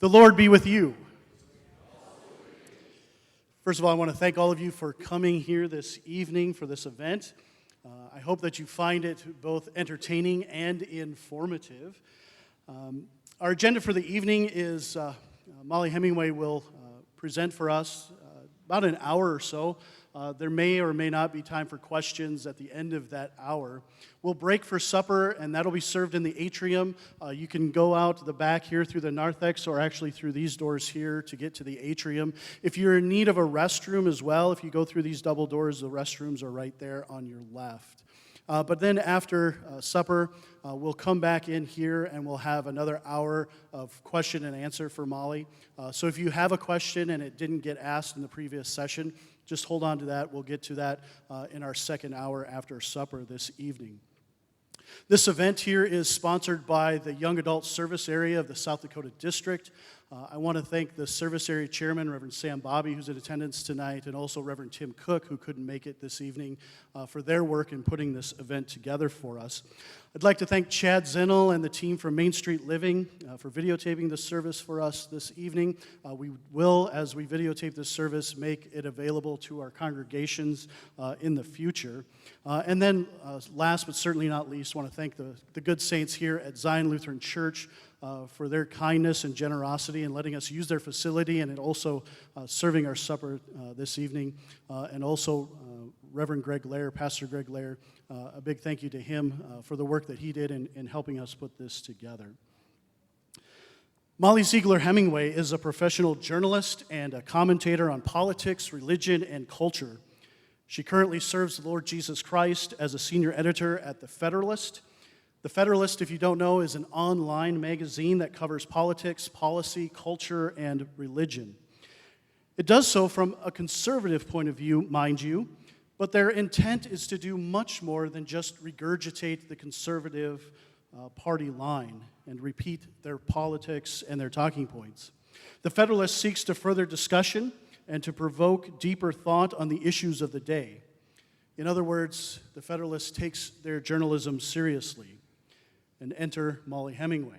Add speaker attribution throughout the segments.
Speaker 1: The Lord be with you. First of all, I want to thank all of you for coming here this evening for this event. I hope that you find it both entertaining and informative. Our agenda for the evening is Mollie Hemingway will present for us about an hour or so. There may or may not be time for questions at the end of that hour. We'll break for supper, and that'll be served in the atrium. You can go out the back here through the narthex or actually through these doors here to get to the atrium. If you're in need of a restroom as well, if you go through these double doors, the restrooms are right there on your left. But then after supper, we'll come back in here and we'll have another hour of question and answer for Mollie. So if you have a question and it didn't get asked in the previous session, just hold on to that. We'll get to that in our second hour after supper this evening. This event here is sponsored by the Young Adult Service Area of the South Dakota District. I want to thank the Service Area Chairman, Reverend Sam Bobby, who's in attendance tonight, and also Reverend Tim Cook, who couldn't make it this evening, for their work in putting this event together for us. I'd like to thank Chad Zinnel and the team from Main Street Living for videotaping this service for us this evening. We will, as we videotape this service, make it available to our congregations in the future. And then, last but certainly not least, I want to thank the good saints here at Zion Lutheran Church for their kindness and generosity in letting us use their facility and also serving our supper this evening. And also Reverend Greg Lair, Pastor Greg Lair, a big thank you to him for the work that he did in helping us put this together. Mollie Ziegler Hemingway is a professional journalist and a commentator on politics, religion, and culture. She currently serves the Lord Jesus Christ as a senior editor at the Federalist. The Federalist, if you don't know, is an online magazine that covers politics, policy, culture, and religion. It does so from a conservative point of view, mind you, but their intent is to do much more than just regurgitate the conservative party line and repeat their politics and their talking points. The Federalist seeks to further discussion and to provoke deeper thought on the issues of the day. In other words, the Federalist takes their journalism seriously. And enter Mollie Hemingway.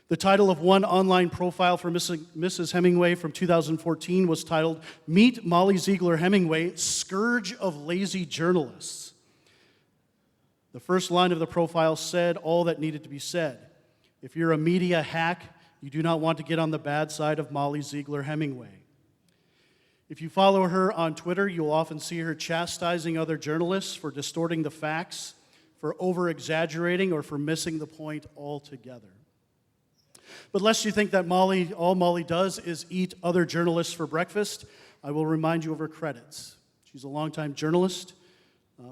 Speaker 1: The title of one online profile for Mrs. Hemingway from 2014 was titled, "Meet Mollie Ziegler Hemingway, Scourge of Lazy Journalists." The first line of the profile said all that needed to be said. If you're a media hack, you do not want to get on the bad side of Mollie Ziegler Hemingway. If you follow her on Twitter, you'll often see her chastising other journalists for distorting the facts, for over-exaggerating, or for missing the point altogether. But lest you think that all Mollie does is eat other journalists for breakfast, I will remind you of her credits. She's a longtime journalist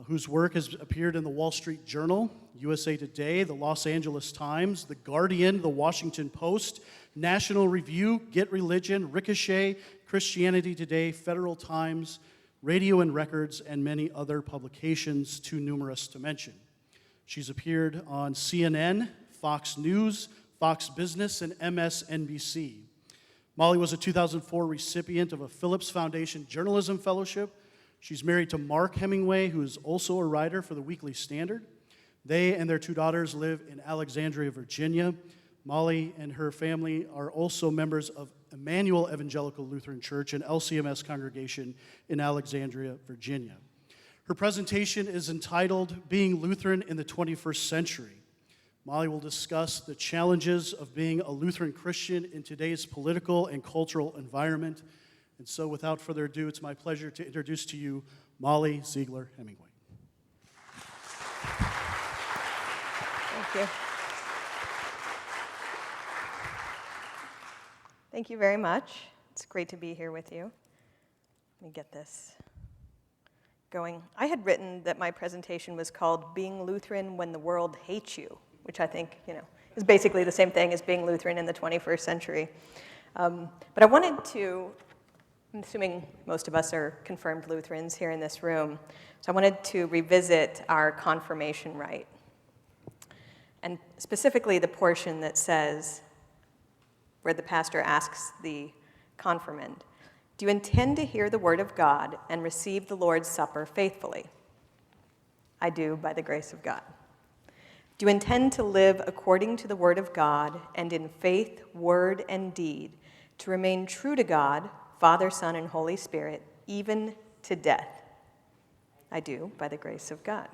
Speaker 1: whose work has appeared in the Wall Street Journal, USA Today, the Los Angeles Times, The Guardian, the Washington Post, National Review, GetReligion, Ricochet, Christianity Today, Federal Times, Radio and Records, and many other publications, too numerous to mention. She's appeared on CNN, Fox News, Fox Business, and MSNBC. Mollie was a 2004 recipient of a Phillips Foundation Journalism Fellowship. She's married to Mark Hemingway, who is also a writer for the Weekly Standard. They and their two daughters live in Alexandria, Virginia. Mollie and her family are also members of Immanuel Evangelical Lutheran Church, an LCMS congregation in Alexandria, Virginia. Her presentation is entitled, "Being Lutheran in the 21st Century." Mollie will discuss the challenges of being a Lutheran Christian in today's political and cultural environment. And so without further ado, it's my pleasure to introduce to you Mollie Ziegler Hemingway.
Speaker 2: Thank you. Thank you very much. It's great to be here with you. Let me get this going. I had written that my presentation was called "Being Lutheran When the World Hates You," which I think, is basically the same thing as being Lutheran in the 21st century. But I wanted to, I'm assuming most of us are confirmed Lutherans here in this room, so I wanted to revisit our confirmation rite, and specifically the portion that says, where the pastor asks the confirmand, "Do you intend to hear the word of God and receive the Lord's Supper faithfully?" "I do, by the grace of God." Do you intend to live according to the word of God and in faith, word, and deed, to remain true to God, Father, Son, and Holy Spirit, even to death? I do, by the grace of God.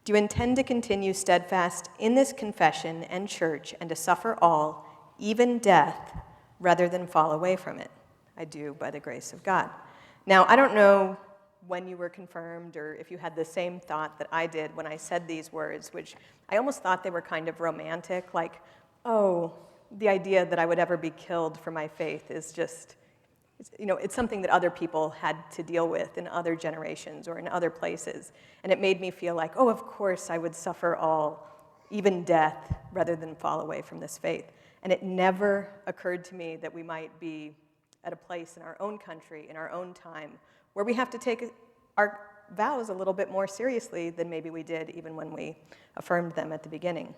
Speaker 2: Do you intend to continue steadfast in this confession and church and to suffer all, even death, rather than fall away from it? I do, by the grace of God. Now, I don't know when you were confirmed or if you had the same thought that I did when I said these words, which I almost thought they were kind of romantic, like, oh, the idea that I would ever be killed for my faith is just, it's something that other people had to deal with in other generations or in other places. And it made me feel like, oh, of course I would suffer all, even death, rather than fall away from this faith. And it never occurred to me that we might be at a place in our own country, in our own time, where we have to take our vows a little bit more seriously than maybe we did even when we affirmed them at the beginning.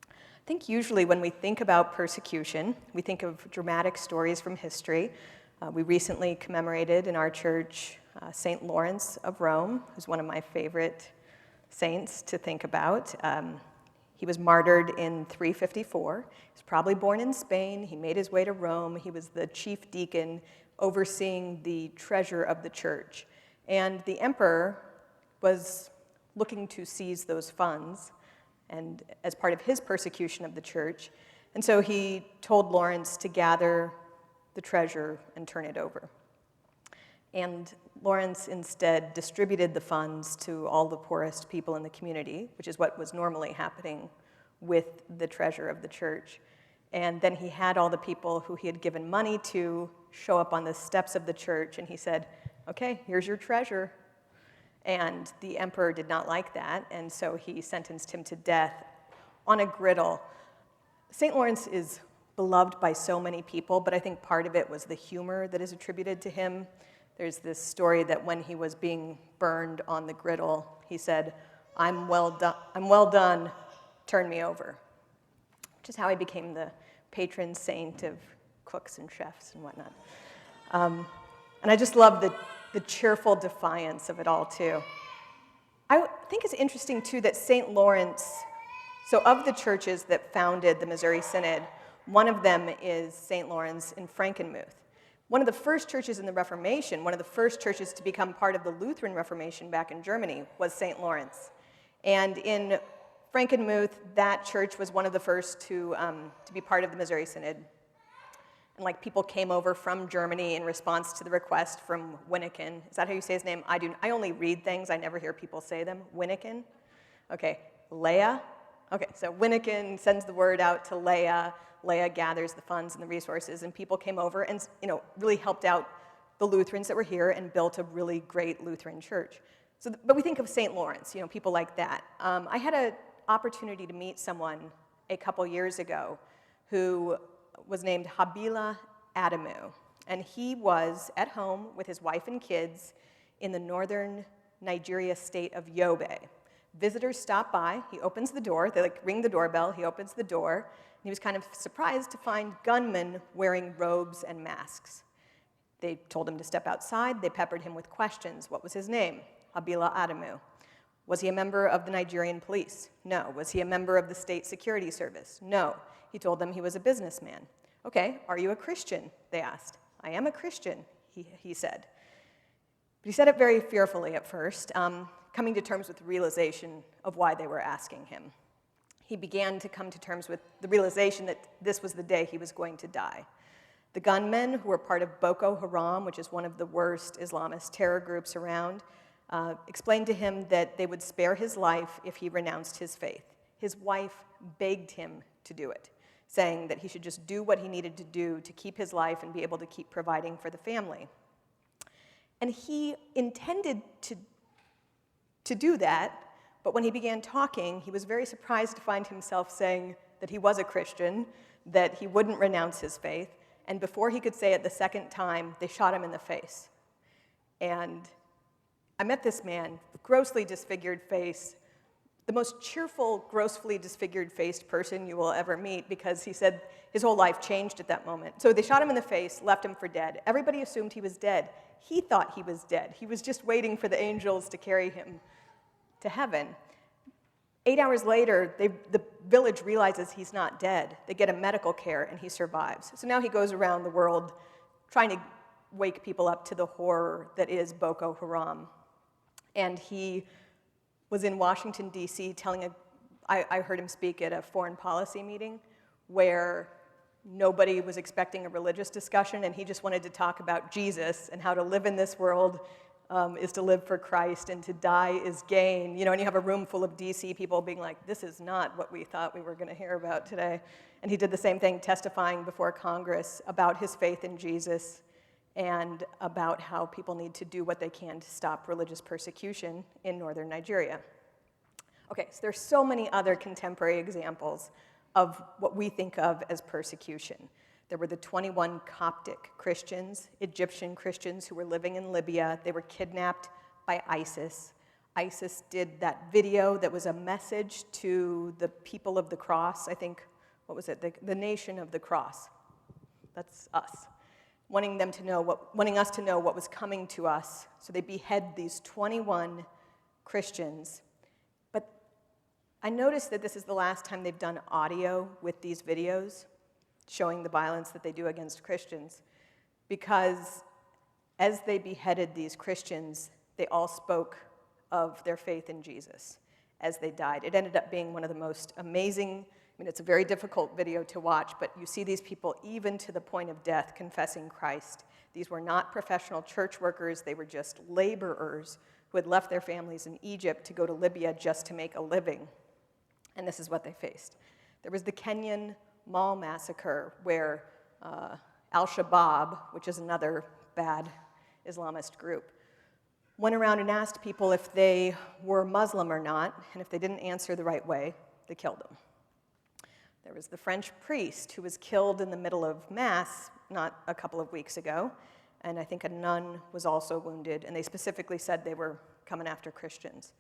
Speaker 2: I think usually when we think about persecution, we think of dramatic stories from history. We recently commemorated in our church St. Lawrence of Rome, who's one of my favorite saints to think about. He was martyred in 354. He was probably born in Spain. He made his way to Rome. He was the chief deacon overseeing the treasure of the church. And the emperor was looking to seize those funds and as part of his persecution of the church. And so he told Lawrence to gather the treasure and turn it over. And Lawrence instead distributed the funds to all the poorest people in the community, which is what was normally happening with the treasure of the church. And then he had all the people who he had given money to show up on the steps of the church, and he said, okay, here's your treasure. And the emperor did not like that, and so he sentenced him to death on a griddle. St. Lawrence is beloved by so many people, but I think part of it was the humor that is attributed to him. There's this story that when he was being burned on the griddle, he said, I'm well done, turn me over, which is how he became the patron saint of cooks and chefs and whatnot. And I just love the cheerful defiance of it all, too. I think it's interesting, too, that St. Lawrence, so of the churches that founded the Missouri Synod, one of them is St. Lawrence in Frankenmuth. One of the first churches in the Reformation, one of the first churches to become part of the Lutheran Reformation back in Germany was St. Lawrence. And in Frankenmuth, that church was one of the first to be part of the Missouri Synod. And people came over from Germany in response to the request from Winnikin. Is that how you say his name? I only read things. I never hear people say them. Winnikin? Okay. Leah? Okay, so Winnikin sends the word out to Leah. Leah gathers the funds and the resources, and people came over and really helped out the Lutherans that were here and built a really great Lutheran church. But we think of St. Lawrence, people like that. I had an opportunity to meet someone a couple years ago who was named Habila Adamu, and he was at home with his wife and kids in the northern Nigeria state of Yobe. Visitors stop by, he opens the door, they ring the doorbell, he opens the door, and he was kind of surprised to find gunmen wearing robes and masks. They told him to step outside, they peppered him with questions. What was his name? Habila Adamu. Was he a member of the Nigerian police? No. Was he a member of the state security service? No. He told them he was a businessman. Okay, are you a Christian? They asked. I am a Christian, he said. But he said it very fearfully at first, coming to terms with the realization of why they were asking him. He began to come to terms with the realization that this was the day he was going to die. The gunmen, who were part of Boko Haram, which is one of the worst Islamist terror groups around, explained to him that they would spare his life if he renounced his faith. His wife begged him to do it, saying that he should just do what he needed to do to keep his life and be able to keep providing for the family. And he intended to do that, but when he began talking, he was very surprised to find himself saying that he was a Christian, that he wouldn't renounce his faith, and before he could say it the second time, they shot him in the face. And I met this man, grossly disfigured face, the most cheerful, grossly disfigured-faced person you will ever meet, because he said his whole life changed at that moment. So they shot him in the face, left him for dead. Everybody assumed he was dead. He thought he was dead. He was just waiting for the angels to carry him to heaven. 8 hours later, the village realizes he's not dead. They get him medical care, and he survives. So now he goes around the world trying to wake people up to the horror that is Boko Haram. And he was in Washington, D.C., I heard him speak at a foreign policy meeting where nobody was expecting a religious discussion, and he just wanted to talk about Jesus and how to live in this world is to live for Christ, and to die is gain. And you have a room full of DC people being like, this is not what we thought we were going to hear about today. And he did the same thing, testifying before Congress about his faith in Jesus and about how people need to do what they can to stop religious persecution in northern Nigeria. Okay, so there's so many other contemporary examples of what we think of as persecution. There were the 21 Coptic Christians, Egyptian Christians who were living in Libya. They were kidnapped by ISIS. ISIS did that video that was a message to the people of the cross. I think, what was it? The nation of the cross. That's us. Wanting us to know what was coming to us. So they behead these 21 Christians. But I noticed that this is the last time they've done audio with these videos, showing the violence that they do against Christians, because as they beheaded these Christians, they all spoke of their faith in Jesus as they died. It ended up being one of the most amazing, it's a very difficult video to watch, but you see these people, even to the point of death, confessing Christ. These were not professional church workers, they were just laborers who had left their families in Egypt to go to Libya just to make a living. And this is what they faced. There was the Kenyan Mall massacre, where Al-Shabaab, which is another bad Islamist group, went around and asked people if they were Muslim or not, and if they didn't answer the right way, they killed them. There was the French priest who was killed in the middle of Mass not a couple of weeks ago, and I think a nun was also wounded, and they specifically said they were coming after Christians.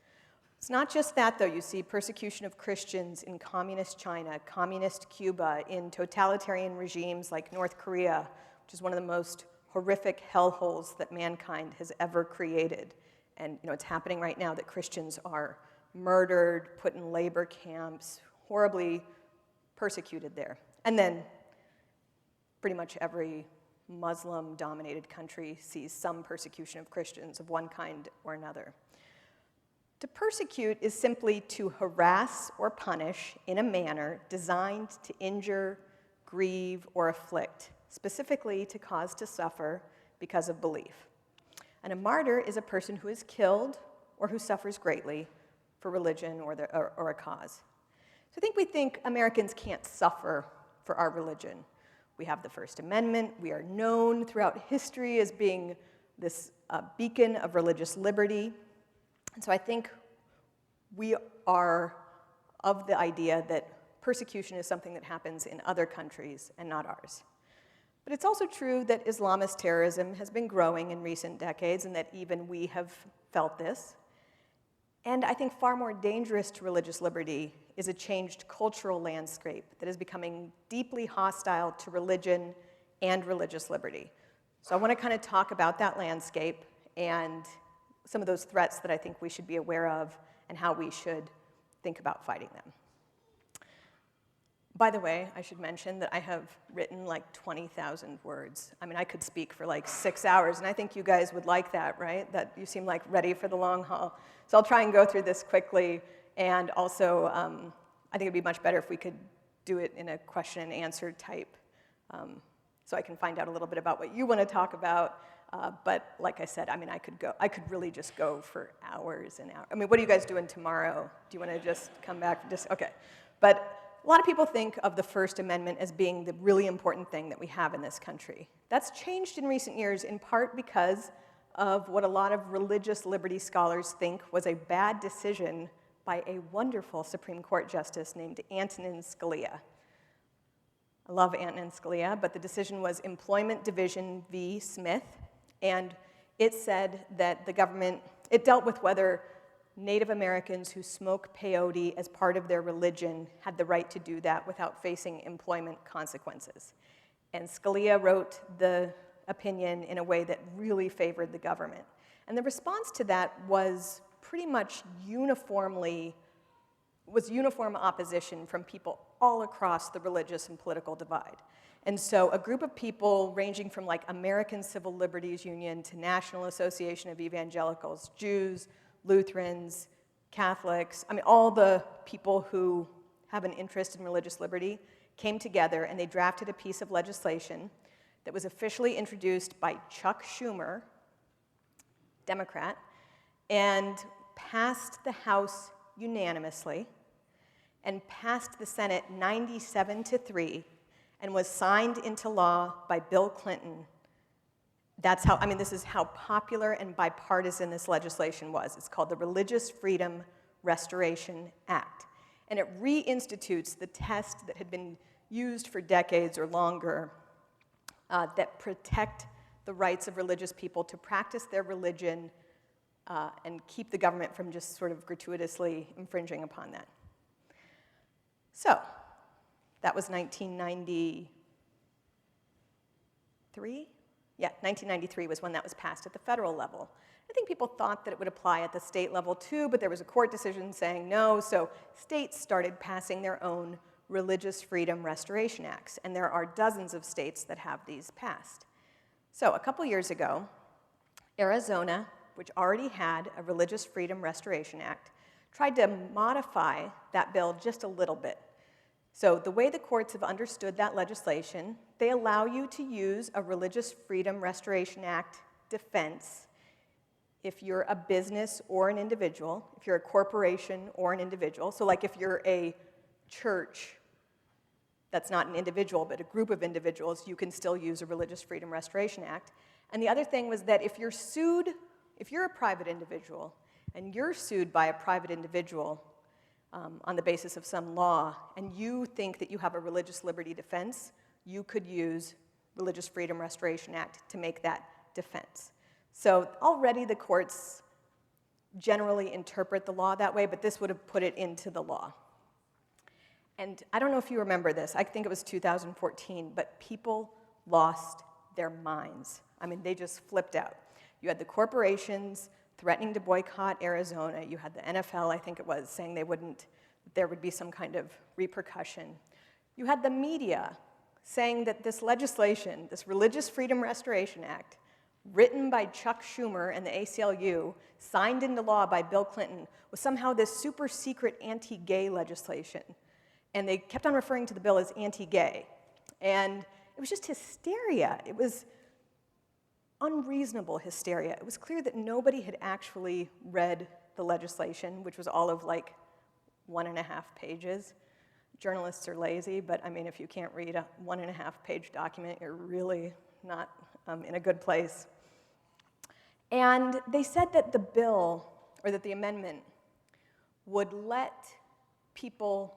Speaker 2: It's not just that, though. You see persecution of Christians in communist China, communist Cuba, in totalitarian regimes like North Korea, which is one of the most horrific hellholes that mankind has ever created. And it's happening right now that Christians are murdered, put in labor camps, horribly persecuted there. And then pretty much every Muslim-dominated country sees some persecution of Christians of one kind or another. To persecute is simply to harass or punish in a manner designed to injure, grieve, or afflict, specifically to cause to suffer because of belief. And a martyr is a person who is killed or who suffers greatly for religion or a cause. So we think Americans can't suffer for our religion. We have the First Amendment. We are known throughout history as being this beacon of religious liberty. And so I think we are of the idea that persecution is something that happens in other countries and not ours. But it's also true that Islamist terrorism has been growing in recent decades, and that even we have felt this. And I think far more dangerous to religious liberty is a changed cultural landscape that is becoming deeply hostile to religion and religious liberty. So I want to kind of talk about that landscape and some of those threats that I think we should be aware of and how we should think about fighting them. By the way, I should mention that I have written like 20,000 words. I could speak for like 6 hours, and I think you guys would like that, right? That you seem like ready for the long haul. So I'll try and go through this quickly, and also I think it'd be much better if we could do it in a question and answer type, so I can find out a little bit about what you want to talk about. But like I said, I could really just go for hours and hours. What are you guys doing tomorrow? Do you want to just come back? Okay. But a lot of people think of the First Amendment as being the really important thing that we have in this country. That's changed in recent years, in part because of what a lot of religious liberty scholars think was a bad decision by a wonderful Supreme Court justice named Antonin Scalia. I love Antonin Scalia, but the decision was Employment Division v. Smith, and it said that the government, it dealt with whether Native Americans who smoke peyote as part of their religion had the right to do that without facing employment consequences. And Scalia wrote the opinion in a way that really favored the government. And the response to that was pretty much uniformly was uniform opposition from people all across the religious and political divide. And so a group of people ranging from like American Civil Liberties Union to National Association of Evangelicals, Jews, Lutherans, Catholics, I mean, all the people who have an interest in religious liberty came together and they drafted a piece of legislation that was officially introduced by Chuck Schumer, Democrat, and passed the House unanimously and passed the Senate 97-3 and was signed into law by Bill Clinton. That's how, I mean, this is how popular and bipartisan this legislation was. It's called the Religious Freedom Restoration Act. And it reinstitutes the test that had been used for decades or longer that protect the rights of religious people to practice their religion and keep the government from just sort of gratuitously infringing upon that. So, that was 1993? Yeah, 1993 was when that was passed at the federal level. I think people thought that it would apply at the state level too, but there was a court decision saying no, so states started passing their own Religious Freedom Restoration Acts, and there are dozens of states that have these passed. So a couple years ago, Arizona, which already had a Religious Freedom Restoration Act, tried to modify that bill just a little bit. So the way the courts have understood that legislation, they allow you to use a Religious Freedom Restoration Act defense if you're a business or an individual, if you're a corporation or an individual. So like if you're a church that's not an individual, but a group of individuals, you can still use a Religious Freedom Restoration Act. And the other thing was that if you're sued, if you're a private individual and you're sued by a private individual on the basis of some law, and you think that you have a religious liberty defense, you could use Religious Freedom Restoration Act to make that defense. So already the courts generally interpret the law that way, but this would have put it into the law. And I don't know if you remember this, I think it was 2014, but people lost their minds. I mean, they just flipped out. You had the corporations threatening to boycott Arizona. You had the NFL, I think it was, saying there would be some kind of repercussion. You had the media saying that this legislation, this Religious Freedom Restoration Act, written by Chuck Schumer and the ACLU, signed into law by Bill Clinton, was somehow this super secret anti-gay legislation. And they kept on referring to the bill as anti-gay. And it was just hysteria. It was unreasonable hysteria. It was clear that nobody had actually read the legislation, which was all of like 1.5 pages. Journalists are lazy, but I mean, if you can't read a 1.5 page document, you're really not in a good place. And they said that the bill, or that the amendment, would let people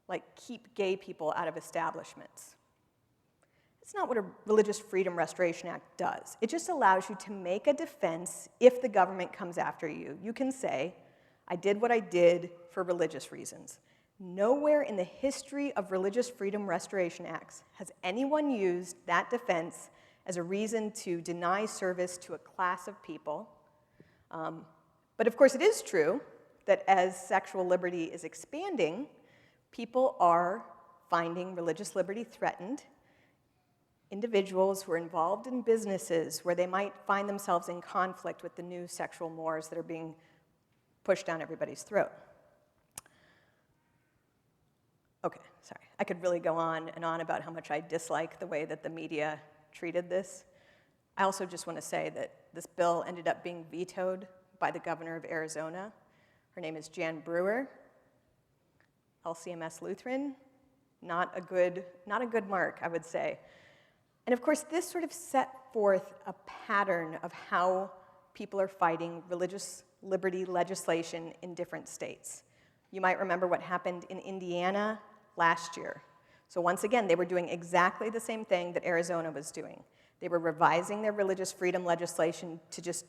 Speaker 2: like keep gay people out of establishments. It's not what a Religious Freedom Restoration Act does. It just allows you to make a defense if the government comes after you. You can say, I did what I did for religious reasons. Nowhere in the history of Religious Freedom Restoration Acts has anyone used that defense as a reason to deny service to a class of people. But of course, it is true that as sexual liberty is expanding, people are finding religious liberty threatened. Individuals who are involved in businesses where they might find themselves in conflict with the new sexual mores that are being pushed down everybody's throat. Okay, sorry. I could really go on and on about how much I dislike the way that the media treated this. I also just want to say that this bill ended up being vetoed by the governor of Arizona. Her name is Jan Brewer, LCMS Lutheran. Not a good mark, I would say. And of course, this sort of set forth a pattern of how people are fighting religious liberty legislation in different states. You might remember what happened in Indiana last year. So once again, they were doing exactly the same thing that Arizona was doing. They were revising their religious freedom legislation to just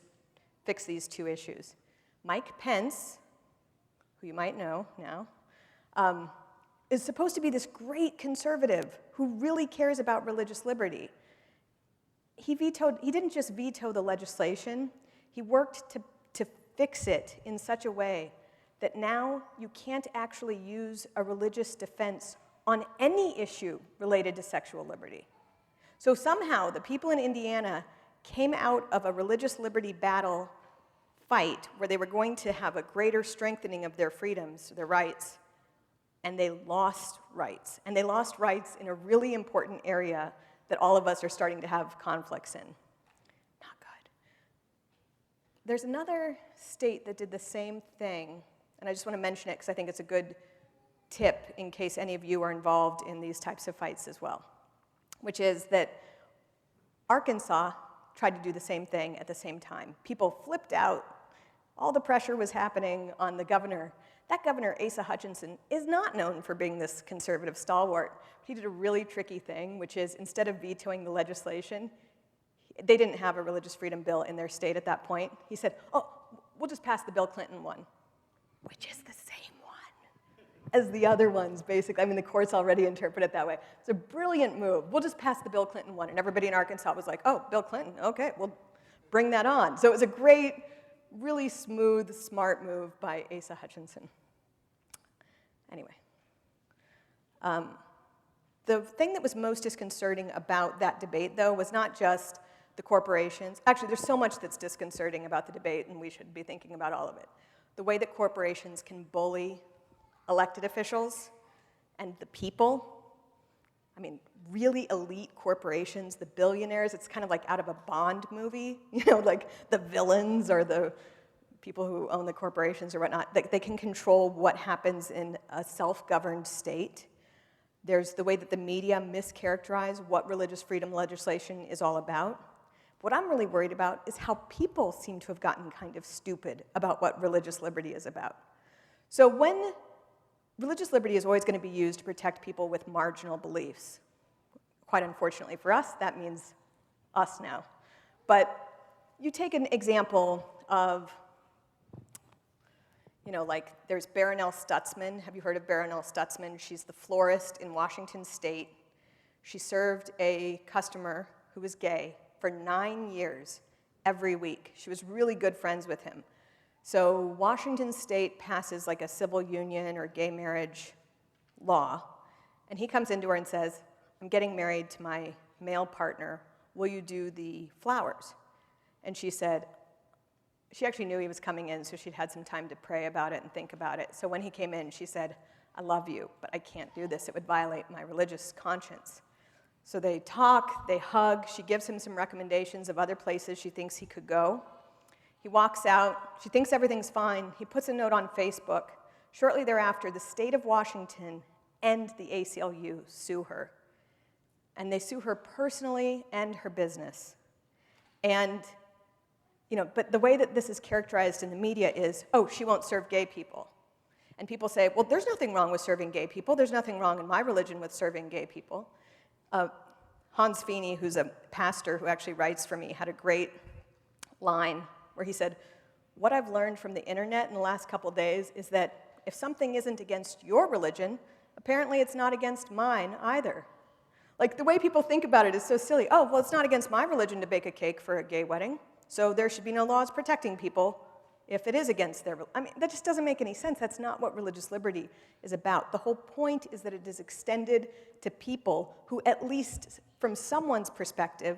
Speaker 2: fix these two issues. Mike Pence, who you might know now, is supposed to be this great conservative who really cares about religious liberty. He didn't just veto the legislation, he worked to fix it in such a way that now you can't actually use a religious defense on any issue related to sexual liberty. So somehow the people in Indiana came out of a religious liberty battle fight where they were going to have a greater strengthening of their freedoms, their rights, and they lost rights. And they lost rights in a really important area that all of us are starting to have conflicts in. Not good. There's another state that did the same thing, and I just want to mention it because I think it's a good tip in case any of you are involved in these types of fights as well, which is that Arkansas tried to do the same thing at the same time. People flipped out. All the pressure was happening on the governor. That governor, Asa Hutchinson, is not known for being this conservative stalwart. He did a really tricky thing, which is instead of vetoing the legislation, they didn't have a religious freedom bill in their state at that point. He said, oh, we'll just pass the Bill Clinton one, which is the same one as the other ones, basically. I mean, the courts already interpret it that way. It's a brilliant move. We'll just pass the Bill Clinton one. And everybody in Arkansas was like, oh, Bill Clinton, okay, we'll bring that on. So it was a great, really smooth, smart move by Asa Hutchinson. Anyway. The thing that was most disconcerting about that debate, though, was not just the corporations. Actually, there's so much that's disconcerting about the debate, and we should be thinking about all of it. The way that corporations can bully elected officials and the people. I mean, really elite corporations, the billionaires, it's kind of like out of a Bond movie, you know, like the villains or the people who own the corporations or whatnot. They can control what happens in a self-governed state. There's the way that the media mischaracterize what religious freedom legislation is all about. What I'm really worried about is how people seem to have gotten kind of stupid about what religious liberty is about. So when religious liberty is always going to be used to protect people with marginal beliefs. Quite unfortunately for us, that means us now. But you take an example of, you know, like there's Barronelle Stutzman. Have you heard of Barronelle Stutzman? She's the florist in Washington State. She served a customer who was gay for 9 years every week. She was really good friends with him. So Washington State passes like a civil union or gay marriage law, and he comes into her and says, I'm getting married to my male partner. Will you do the flowers? And she said, she actually knew he was coming in, so she'd had some time to pray about it and think about it. So when he came in, she said, I love you, but I can't do this. It would violate my religious conscience. So they talk, they hug. She gives him some recommendations of other places she thinks he could go. He walks out. She thinks everything's fine. He puts a note on Facebook. Shortly thereafter, the state of Washington and the ACLU sue her. And they sue her personally and her business. And, you know, but the way that this is characterized in the media is, oh, she won't serve gay people. And people say, well, there's nothing wrong with serving gay people. There's nothing wrong in my religion with serving gay people. Hans Feeney, who's a pastor who actually writes for me, had a great line where he said, what I've learned from the internet in the last couple days is that if something isn't against your religion, apparently it's not against mine either. Like, the way people think about it is so silly. Oh, well, it's not against my religion to bake a cake for a gay wedding, so there should be no laws protecting people if it is against their religion. I mean, that just doesn't make any sense. That's not what religious liberty is about. The whole point is that it is extended to people who, at least from someone's perspective,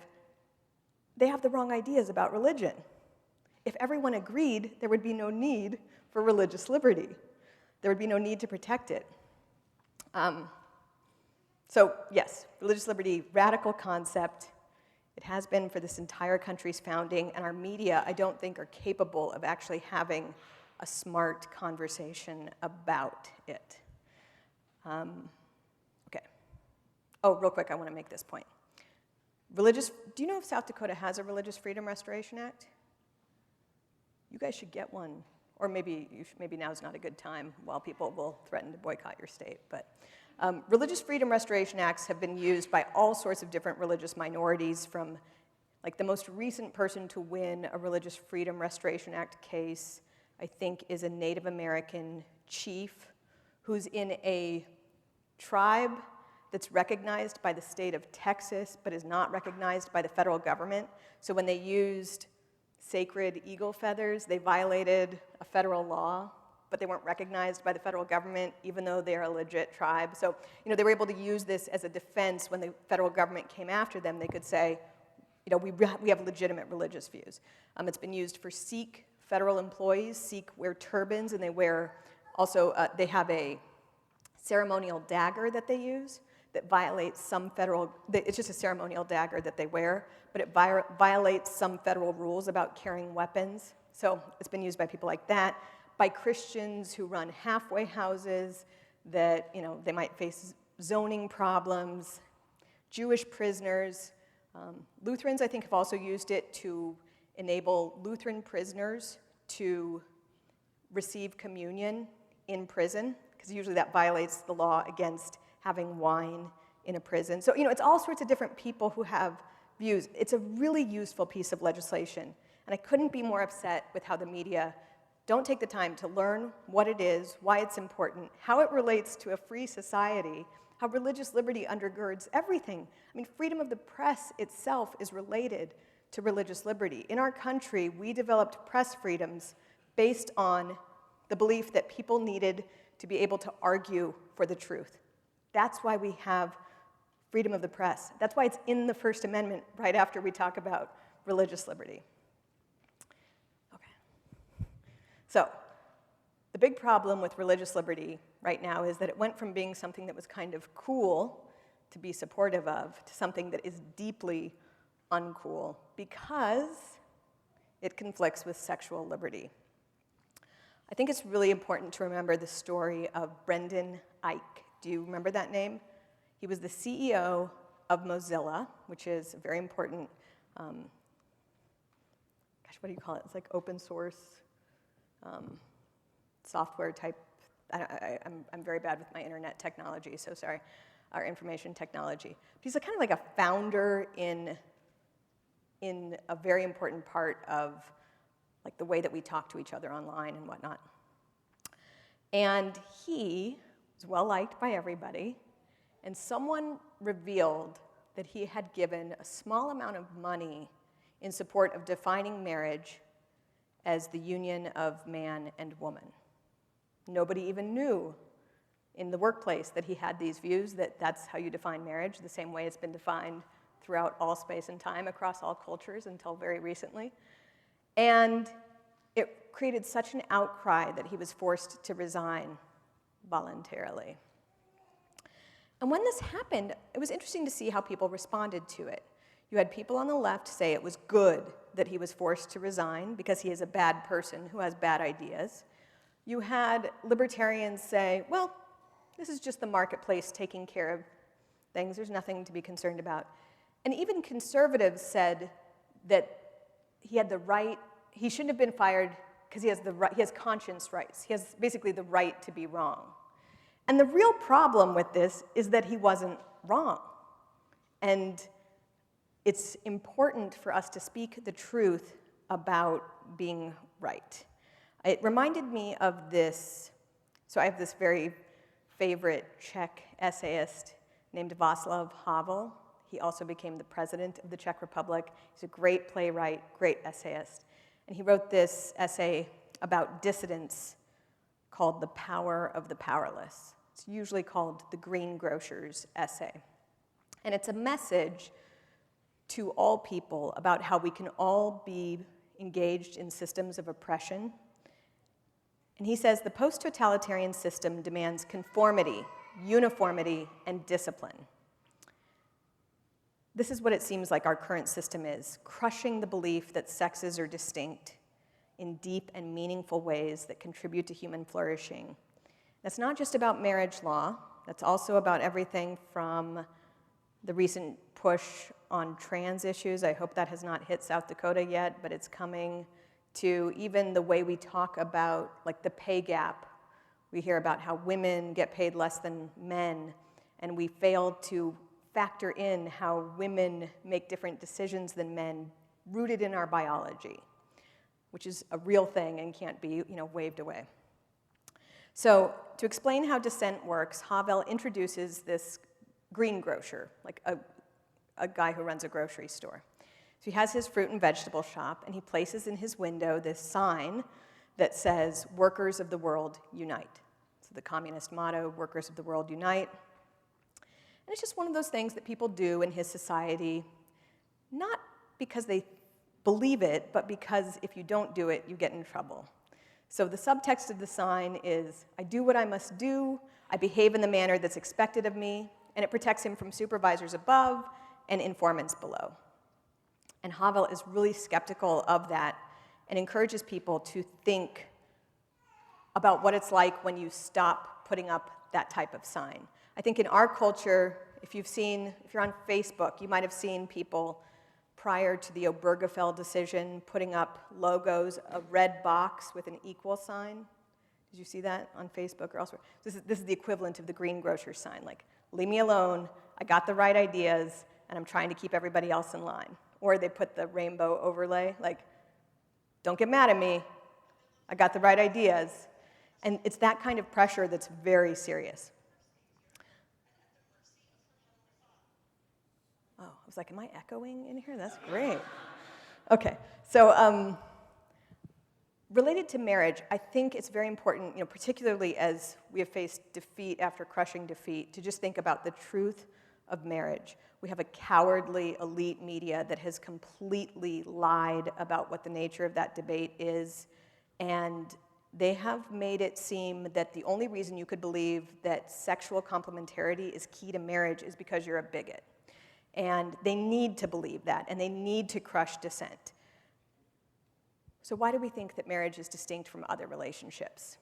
Speaker 2: they have the wrong ideas about religion. If everyone agreed, there would be no need for religious liberty. There would be no need to protect it. So yes, religious liberty, radical concept. It has been for this entire country's founding, and our media, I don't think, are capable of actually having a smart conversation about it. Okay. Oh, real quick, I want to make this point. Do you know if South Dakota has a Religious Freedom Restoration Act? You guys should get one, or maybe now's not a good time while people will threaten to boycott your state. But Religious Freedom Restoration Acts have been used by all sorts of different religious minorities, from like the most recent person to win a Religious Freedom Restoration Act case, I think, is a Native American chief who's in a tribe that's recognized by the state of Texas but is not recognized by the federal government. So when they used sacred eagle feathers, they violated a federal law. but they weren't recognized by the federal government, even though they're a legit tribe. So, they were able to use this as a defense when the federal government came after them. They could say, we have legitimate religious views. It's been used for Sikh federal employees. Sikh wear turbans, and they wear also, they have a ceremonial dagger that they use that violates some federal, it's just a ceremonial dagger that they wear, but it violates some federal rules about carrying weapons. So it's been used by people like that, by Christians who run halfway houses that, they might face zoning problems, Jewish prisoners. Lutherans, I think, have also used it to enable Lutheran prisoners to receive communion in prison, because usually that violates the law against having wine in a prison. So, it's all sorts of different people who have views. It's a really useful piece of legislation, and I couldn't be more upset with how the media don't take the time to learn what it is, why it's important, how it relates to a free society, how religious liberty undergirds everything. Freedom of the press itself is related to religious liberty. In our country, we developed press freedoms based on the belief that people needed to be able to argue for the truth. That's why we have freedom of the press. That's why it's in the First Amendment right after we talk about religious liberty. Okay. So, the big problem with religious liberty right now is that it went from being something that was kind of cool to be supportive of to something that is deeply uncool because it conflicts with sexual liberty. I think it's really important to remember the story of Brendan Eich. Do you remember that name? He was the CEO of Mozilla, which is a very important, what do you call it? It's like open source software type. I'm very bad with my internet technology, so sorry, our information technology. But he's kind of like a founder in a very important part of the way that we talk to each other online and whatnot. And he was well-liked by everybody, and someone revealed that he had given a small amount of money in support of defining marriage as the union of man and woman. Nobody even knew in the workplace that he had these views, that that's how you define marriage, the same way it's been defined throughout all space and time across all cultures until very recently. And it created such an outcry that he was forced to resign voluntarily. And when this happened, it was interesting to see how people responded to it. You had people on the left say it was good that he was forced to resign because he is a bad person who has bad ideas. You had libertarians say, well, this is just the marketplace taking care of things. There's nothing to be concerned about. And even conservatives said that he had the right, he shouldn't have been fired because he has conscience rights. He has basically the right to be wrong. And the real problem with this is that he wasn't wrong. And it's important for us to speak the truth about being right. It reminded me of this, so I have this very favorite Czech essayist named Václav Havel. He also became the president of the Czech Republic. He's a great playwright, great essayist. And he wrote this essay about dissidents called The Power of the Powerless. It's usually called the Greengrocer's essay. And it's a message to all people about how we can all be engaged in systems of oppression. And he says, the post-totalitarian system demands conformity, uniformity, and discipline. This is what it seems like our current system is, crushing the belief that sexes are distinct in deep and meaningful ways that contribute to human flourishing. That's not just about marriage law. That's also about everything from the recent push on trans issues. I hope that has not hit South Dakota yet, but it's coming, to even the way we talk about the pay gap. We hear about how women get paid less than men, and we fail to factor in how women make different decisions than men, rooted in our biology, which is a real thing and can't be, waved away. So to explain how dissent works, Havel introduces this greengrocer, like a guy who runs a grocery store. So he has his fruit and vegetable shop, and he places in his window this sign that says, "Workers of the world, unite." So the communist motto, "Workers of the world, unite." And it's just one of those things that people do in his society, not because they believe it, but because if you don't do it, you get in trouble. So the subtext of the sign is, I do what I must do, I behave in the manner that's expected of me, and it protects him from supervisors above and informants below. And Havel is really skeptical of that and encourages people to think about what it's like when you stop putting up that type of sign. I think in our culture, if you're on Facebook, you might have seen people prior to the Obergefell decision putting up logos, a red box with an equal sign. Did you see that on Facebook or elsewhere? This is the equivalent of the greengrocer sign, like, leave me alone, I got the right ideas, and I'm trying to keep everybody else in line. Or they put the rainbow overlay, like, don't get mad at me, I got the right ideas. And it's that kind of pressure that's very serious. Oh, I was like, am I echoing in here? That's great. Okay, so related to marriage, I think it's very important, particularly as we have faced defeat after crushing defeat, to just think about the truth of marriage. We have a cowardly elite media that has completely lied about what the nature of that debate is, and they have made it seem that the only reason you could believe that sexual complementarity is key to marriage is because you're a bigot. And they need to believe that, and they need to crush dissent. So why do we think that marriage is distinct from other relationships?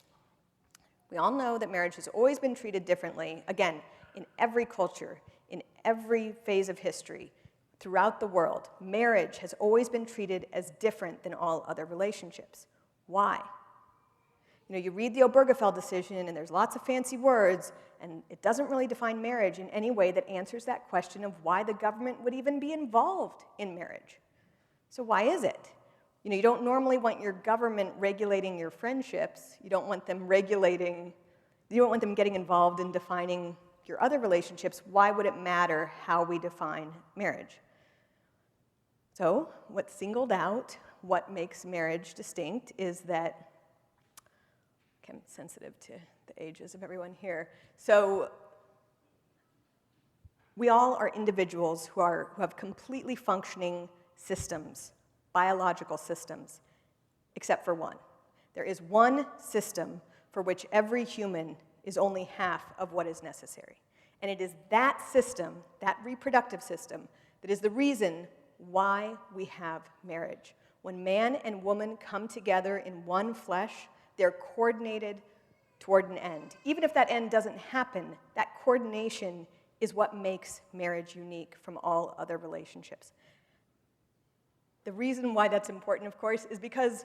Speaker 2: We all know that marriage has always been treated differently, again, in every culture, in every phase of history, throughout the world. Marriage has always been treated as different than all other relationships. Why? You read the Obergefell decision, and there's lots of fancy words, and it doesn't really define marriage in any way that answers that question of why the government would even be involved in marriage. So why is it? You don't normally want your government regulating your friendships. You don't want them getting involved in defining your other relationships. Why would it matter how we define marriage? So what's singled out, what makes marriage distinct, is that I'm sensitive to the ages of everyone here. So we all are individuals who have completely functioning systems, biological systems, except for one. There is one system for which every human is only half of what is necessary. And it is that system, that reproductive system, that is the reason why we have marriage. When man and woman come together in one flesh, they're coordinated toward an end. Even if that end doesn't happen, that coordination is what makes marriage unique from all other relationships. The reason why that's important, of course, is because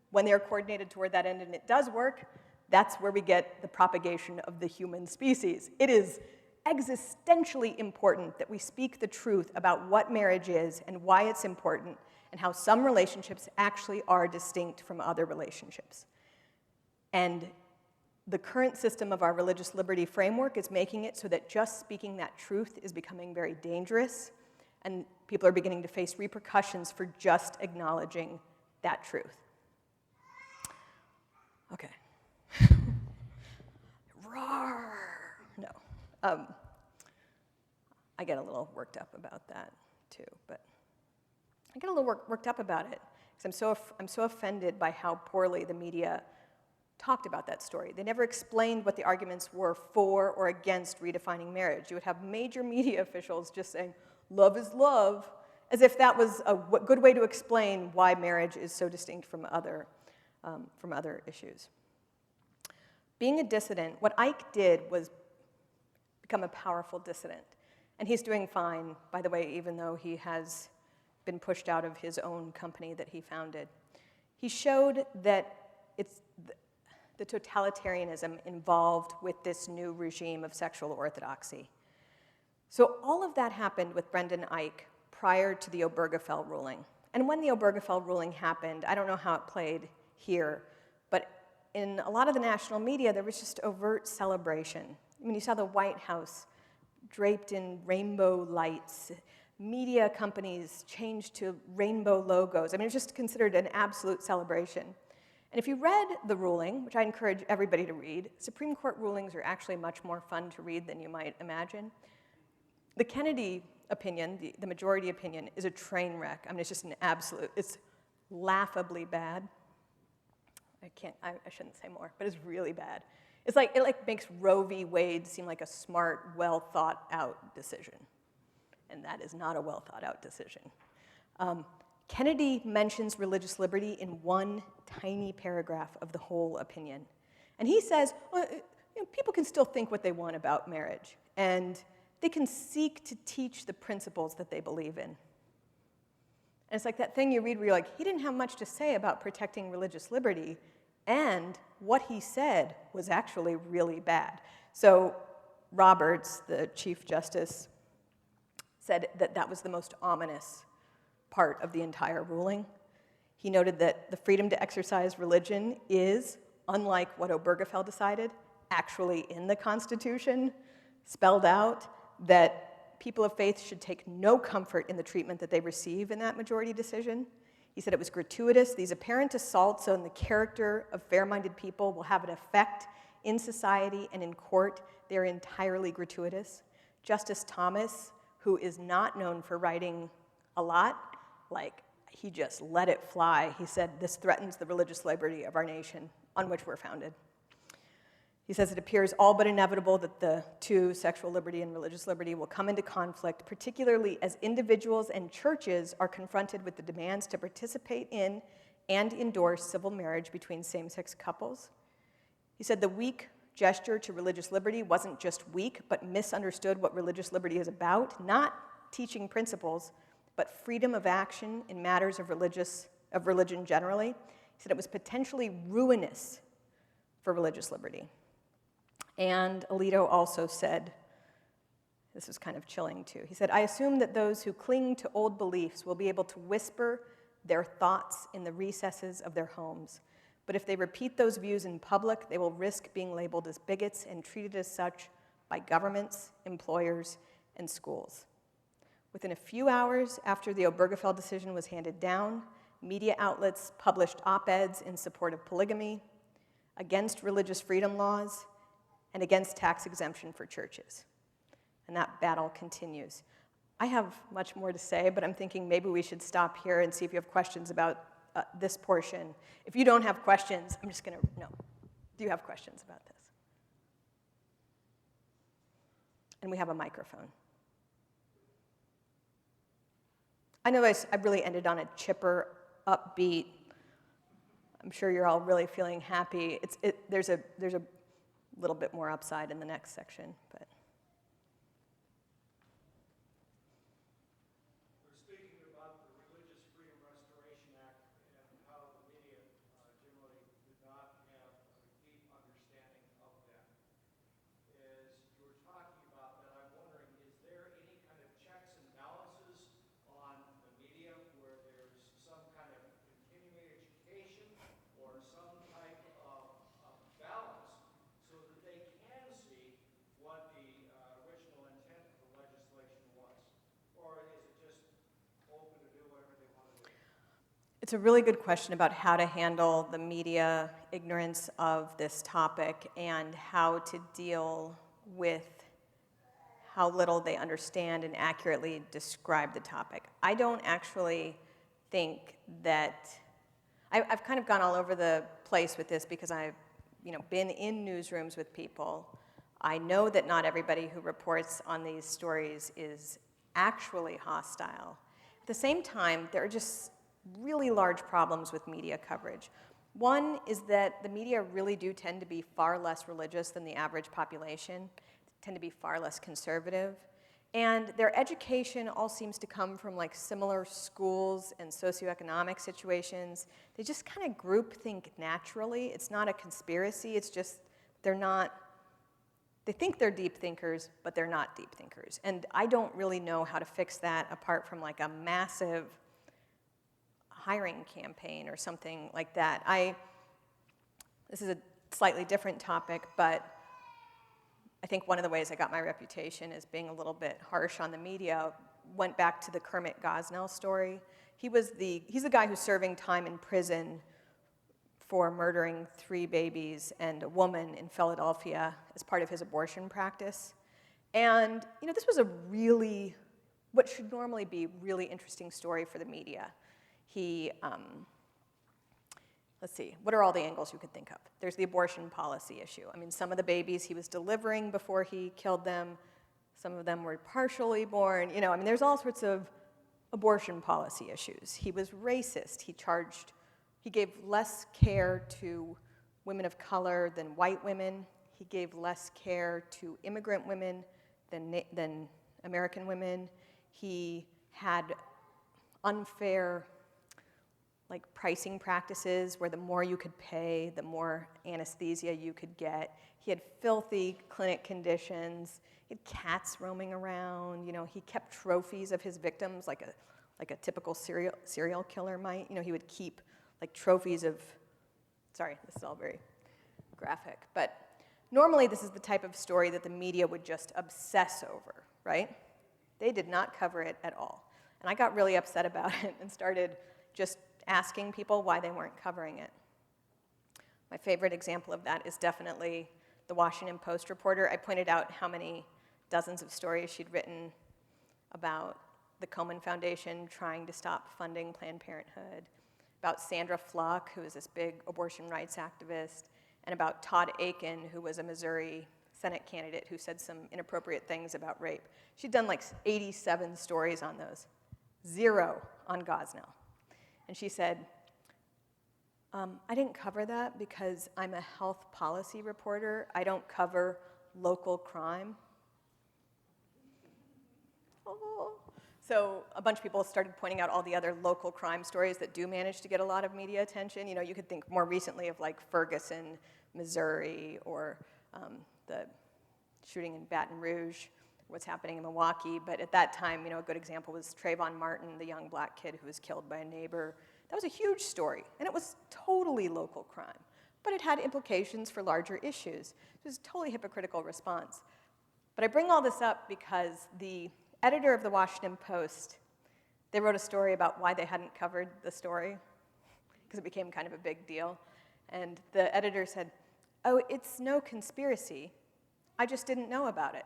Speaker 2: when they're coordinated toward that end and it does work, that's where we get the propagation of the human species. It is existentially important that we speak the truth about what marriage is and why it's important and how some relationships actually are distinct from other relationships. And the current system of our religious liberty framework is making it so that just speaking that truth is becoming very dangerous, and people are beginning to face repercussions for just acknowledging that truth. Okay. Roar! No. I get a little worked up about that, too, but I get a little worked up about it because I'm so offended by how poorly the media talked about that story. They never explained what the arguments were for or against redefining marriage. You would have major media officials just saying, love is love, as if that was a good way to explain why marriage is so distinct from other issues. Being a dissident, what Ike did was become a powerful dissident. And he's doing fine, by the way, even though he has been pushed out of his own company that he founded. He showed that it's the totalitarianism involved with this new regime of sexual orthodoxy. So all of that happened with Brendan Ike prior to the Obergefell ruling. And when the Obergefell ruling happened, I don't know how it played here, but in a lot of the national media, there was just overt celebration. I mean, you saw the White House draped in rainbow lights. Media companies changed to rainbow logos. I mean, it was just considered an absolute celebration. And if you read the ruling, which I encourage everybody to read, Supreme Court rulings are actually much more fun to read than you might imagine. The Kennedy opinion, the majority opinion, is a train wreck. I mean, it's just an absolute, it's laughably bad. I shouldn't say more, but it's really bad. It's like, it makes Roe v. Wade seem like a smart, well-thought-out decision. And that is not a well-thought-out decision. Kennedy mentions religious liberty in one tiny paragraph of the whole opinion. And he says, well, people can still think what they want about marriage, and they can seek to teach the principles that they believe in. And it's like that thing you read where you're like, he didn't have much to say about protecting religious liberty, and what he said was actually really bad. So Roberts, the Chief Justice, said that that was the most ominous part of the entire ruling. He noted that the freedom to exercise religion is, unlike what Obergefell decided, actually in the Constitution, spelled out that people of faith should take no comfort in the treatment that they receive in that majority decision. He said it was gratuitous. These apparent assaults on the character of fair-minded people will have an effect in society and in court. They're entirely gratuitous. Justice Thomas, who is not known for writing a lot, he just let it fly. He said, this threatens the religious liberty of our nation on which we're founded. He says it appears all but inevitable that the two, sexual liberty and religious liberty, will come into conflict, particularly as individuals and churches are confronted with the demands to participate in and endorse civil marriage between same-sex couples. He said the weak gesture to religious liberty wasn't just weak, but misunderstood what religious liberty is about, not teaching principles, but freedom of action in matters of religion generally. He said it was potentially ruinous for religious liberty. And Alito also said, this was kind of chilling too, he said, I assume that those who cling to old beliefs will be able to whisper their thoughts in the recesses of their homes. But if they repeat those views in public, they will risk being labeled as bigots and treated as such by governments, employers, and schools. Within a few hours after the Obergefell decision was handed down, media outlets published op-eds in support of polygamy, against religious freedom laws, and against tax exemption for churches. And that battle continues. I have much more to say, but I'm thinking maybe we should stop here and see if you have questions about this portion. If you don't have questions, I'm just going to, no. Do you have questions about this? And we have a microphone. I know I really ended on a chipper, upbeat. I'm sure you're all really feeling happy. There's a little bit more upside in the next section, but.
Speaker 3: We're speaking about the Religious Freedom Restoration Act and how the media generally did not have a deep understanding of that. As you were talking about that, I'm wondering, is there any kind of checks and balances on the media where there's some kind of continuing education or some type of balance so that they can see what the original intent of the legislation was? Or is it just open to do whatever they want to do?
Speaker 2: It's a really good question about how to handle the media ignorance of this topic and how to deal with how little they understand and accurately describe the topic. I don't actually think that, I've kind of gone all over the place with this because I've been in newsrooms with people. I know that not everybody who reports on these stories is actually hostile. At the same time, there are just really large problems with media coverage. One is that the media really do tend to be far less religious than the average population, tend to be far less conservative, and their education all seems to come from similar schools and socioeconomic situations. They just kind of groupthink naturally. It's not a conspiracy, it's just they think they're deep thinkers, but they're not deep thinkers. And I don't really know how to fix that apart from a massive hiring campaign or something like that. This is a slightly different topic, but I think one of the ways I got my reputation as being a little bit harsh on the media went back to the Kermit Gosnell story. He's the guy who's serving time in prison for murdering 3 babies and a woman in Philadelphia as part of his abortion practice. And this was a really, what should normally be really interesting story for the media. He, let's see, what are all the angles you could think of? There's the abortion policy issue. I mean, some of the babies he was delivering before he killed them, some of them were partially born, I mean, there's all sorts of abortion policy issues. He was racist. He gave less care to women of color than white women. He gave less care to immigrant women than American women. He had unfair pricing practices where the more you could pay, the more anesthesia you could get. He had filthy clinic conditions. He had cats roaming around. He kept trophies of his victims like a typical serial killer might. He would keep trophies of, sorry, this is all very graphic, but normally this is the type of story that the media would just obsess over, right? They did not cover it at all. And I got really upset about it and started just asking people why they weren't covering it. My favorite example of that is definitely the Washington Post reporter. I pointed out how many dozens of stories she'd written about the Komen Foundation trying to stop funding Planned Parenthood, about Sandra Fluck, who is this big abortion rights activist, and about Todd Aiken, who was a Missouri Senate candidate who said some inappropriate things about rape. She'd done 87 stories on those, 0 on Gosnell. And she said, I didn't cover that because I'm a health policy reporter. I don't cover local crime. Oh. So a bunch of people started pointing out all the other local crime stories that do manage to get a lot of media attention. You could think more recently of Ferguson, Missouri, or the shooting in Baton Rouge, what's happening in Milwaukee. But at that time, a good example was Trayvon Martin, the young black kid who was killed by a neighbor. That was a huge story, and it was totally local crime. But it had implications for larger issues. It was a totally hypocritical response. But I bring all this up because the editor of the Washington Post, they wrote a story about why they hadn't covered the story, because it became kind of a big deal. And the editor said, oh, it's no conspiracy. I just didn't know about it.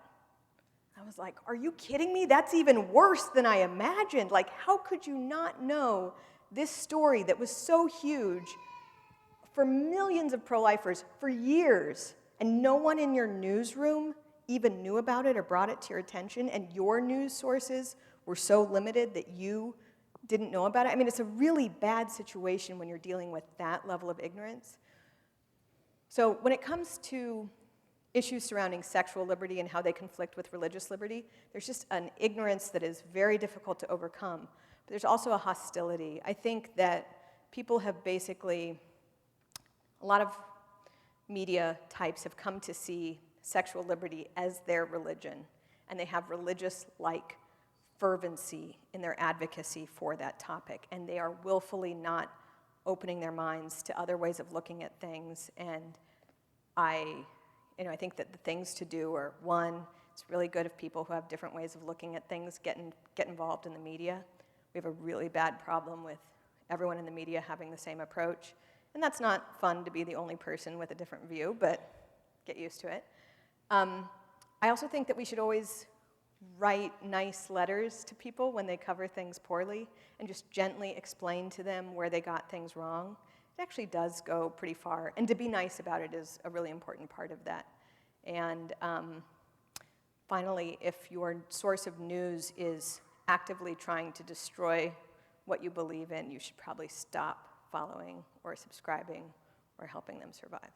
Speaker 2: I was like, are you kidding me? That's even worse than I imagined. How could you not know this story that was so huge for millions of pro-lifers for years, and no one in your newsroom even knew about it or brought it to your attention, and your news sources were so limited that you didn't know about it? I mean, it's a really bad situation when you're dealing with that level of ignorance. So when it comes to issues surrounding sexual liberty and how they conflict with religious liberty, there's just an ignorance that is very difficult to overcome. But there's also a hostility. I think that people have basically, a lot of media types have come to see sexual liberty as their religion, and they have religious-like fervency in their advocacy for that topic, and they are willfully not opening their minds to other ways of looking at things. And I think that the things to do are, one, it's really good if people who have different ways of looking at things get involved in the media. We have a really bad problem with everyone in the media having the same approach, and that's not fun to be the only person with a different view, but get used to it. I also think that we should always write nice letters to people when they cover things poorly and just gently explain to them where they got things wrong. It actually does go pretty far, and to be nice about it is a really important part of that. And finally, if your source of news is actively trying to destroy what you believe in, you should probably stop following or subscribing or helping them survive.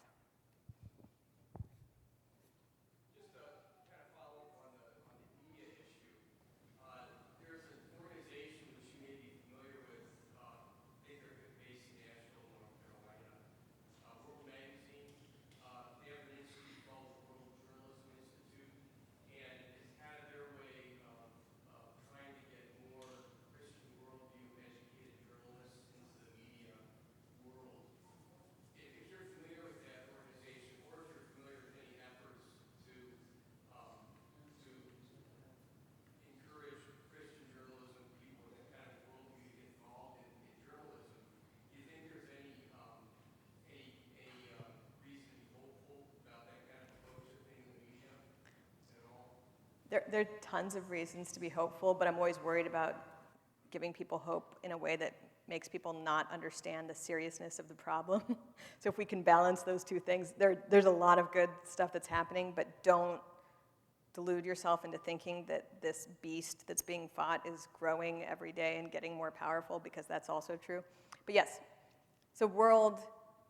Speaker 2: There are tons of reasons to be hopeful, but I'm always worried about giving people hope in a way that makes people not understand the seriousness of the problem. So if we can balance those two things, there's a lot of good stuff that's happening, but don't delude yourself into thinking that this beast that's being fought is growing every day and getting more powerful, because that's also true. But yes, so World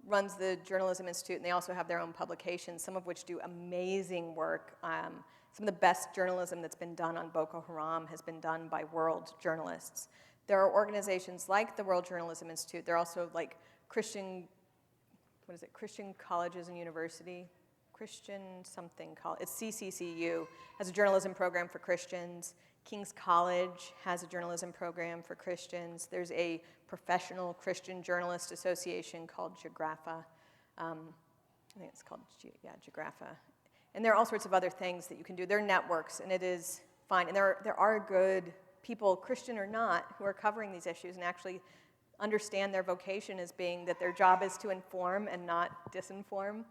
Speaker 2: runs the Journalism Institute, and they also have their own publications, some of which do amazing work. Some of the best journalism that's been done on Boko Haram has been done by World journalists. There are organizations like the World Journalism Institute. There are also like Christian colleges and university, Christian something college, it's CCCU, has a journalism program for Christians. King's College has a journalism program for Christians. There's a professional Christian journalist association called GEGRAPHA. I think it's called, GEGRAPHA. And there are all sorts of other things that you can do. There are networks, and it is fine. And there are good people, Christian or not, who are covering these issues and actually understand their vocation as being that their job is to inform and not disinform.